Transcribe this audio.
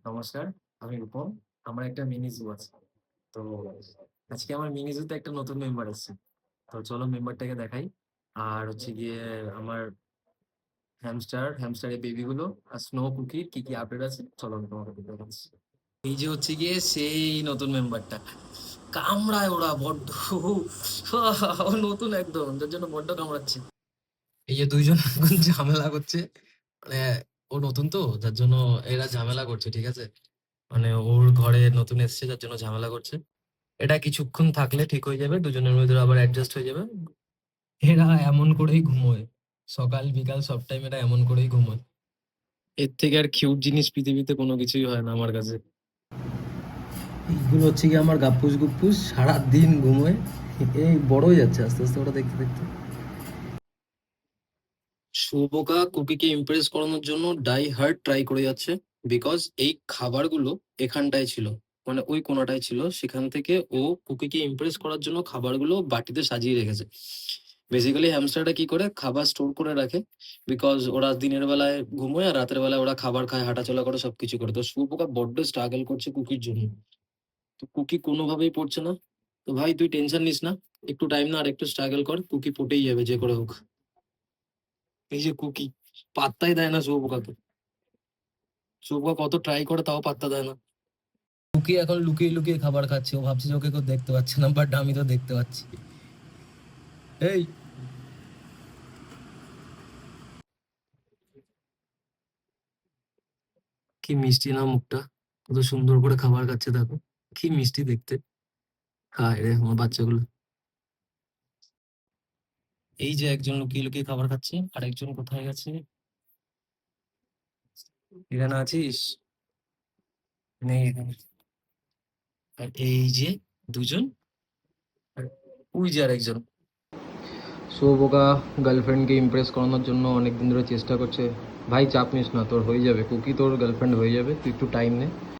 নমস্কার, আমি রূপম। আমার একটা মিনি জু আছে। তো আজকে আমার মিনি জুতে একটা নতুন মেম্বার এসেছে। তো চলো মেম্বারটাকে দেখাই। আর হচ্ছে গিয়ে আমার হ্যামস্টারের বেবি গুলো আর স্নো কুকির কি আপডেট আছে চলো আমি তোমাকে দেখাচ্ছি। এই যে হচ্ছে গিয়ে সেই নতুন মেম্বারটা, কামড়ায় ওরা বড্ড। ও নতুন একদম, যার জন্য বড্ড কামড়াচ্ছে। এই যে দুইজন এখন ঝামেলা করছে, মানে ও নতুন তো যার জন্য এরা ঝামেলা করছে, ঠিক আছে? মানে ওর ঘরে নতুন এসছে যার জন্য ঝামেলা করছে। এটা কিছুক্ষণ থাকলে ঠিক হয়ে যাবে, দুজনের মধ্যে আবার অ্যাডজাস্ট হয়ে যাবে। এরা এমন করেই ঘুমোয়, সকাল বিকাল সব টাইম এরা এমন করেই ঘুমোয়। এর থেকে আর কিউট জিনিস পৃথিবীতে কোনো কিছুই হয় না আমার কাছে। এইগুলো হচ্ছে কি আমার গাপ্পুস গুপ্পুস, সারাদিন ঘুমোয়। এই বড় হয়ে যাচ্ছে আস্তে আস্তে ওটা দেখতে দেখতে। শুভকা কুকিকে ইমপ্রেস করানোর জন্য ডাই হার্ড ট্রাই করে যাচ্ছে, বিকজ এই খাবারগুলো এখানটায় ছিল, মানে ওই কোনাটায় ছিল, সেখান থেকে ও কুকিকে ইমপ্রেস করার জন্য খাবারগুলো বাটিতে সাজিয়ে রেখেছে। বেসিক্যালি হ্যামস্টারটা কি করে খাবার স্টোর করে রাখে, বিকজ ওরা দিনের বেলায় ঘুমোয় আর রাতের বেলায় ওরা খাবার খায়, হাঁটাচলা করে, সবকিছু করে। তো শুভকা বড্ড স্ট্রাগল করছে কুকির জন্য। তো কুকি কোনোভাবেই পড়ছে না। তো ভাই তুই টেনশন নিস না, একটু টাইম না, আর একটু স্ট্রাগল কর, কুকি পটেই যাবে যে করে হোক। এই যে কুকি পাত্তাই দেয় না শুভকাকে। শুভকা কত ট্রাই করে তাও পাত্তা দেয় না। কুকি এখন লুকিয়ে লুকিয়ে খাবার খাচ্ছে, ও ভাবছে যে ওকে কেউ দেখতে পাচ্ছে না, বাট আমি তো দেখতে পাচ্ছি। এই কি মিষ্টি না মুখটা, কত সুন্দর করে খাবার খাচ্ছে দেখো, কি মিষ্টি দেখতে। হায় রে আমার বাচ্চাগুলো। এই যে একজন লুকিয়ে লুকিয়ে খাবার খাচ্ছে, আর একজন কোথায় গেছে? এখানে আছিস? নেই এখানে। আর এই যে দুজন, আর ওই যে আরেকজন। শুভকা গার্লফ্রেন্ডকে ইমপ্রেস করানোর জন্য অনেক দিন ধরে চেষ্টা করছে। ভাই চাপ নিস না, তোর হয়ে যাবে, কুকি তোর গার্লফ্রেন্ড হয়ে যাবে, তুই একটু টাইম নে।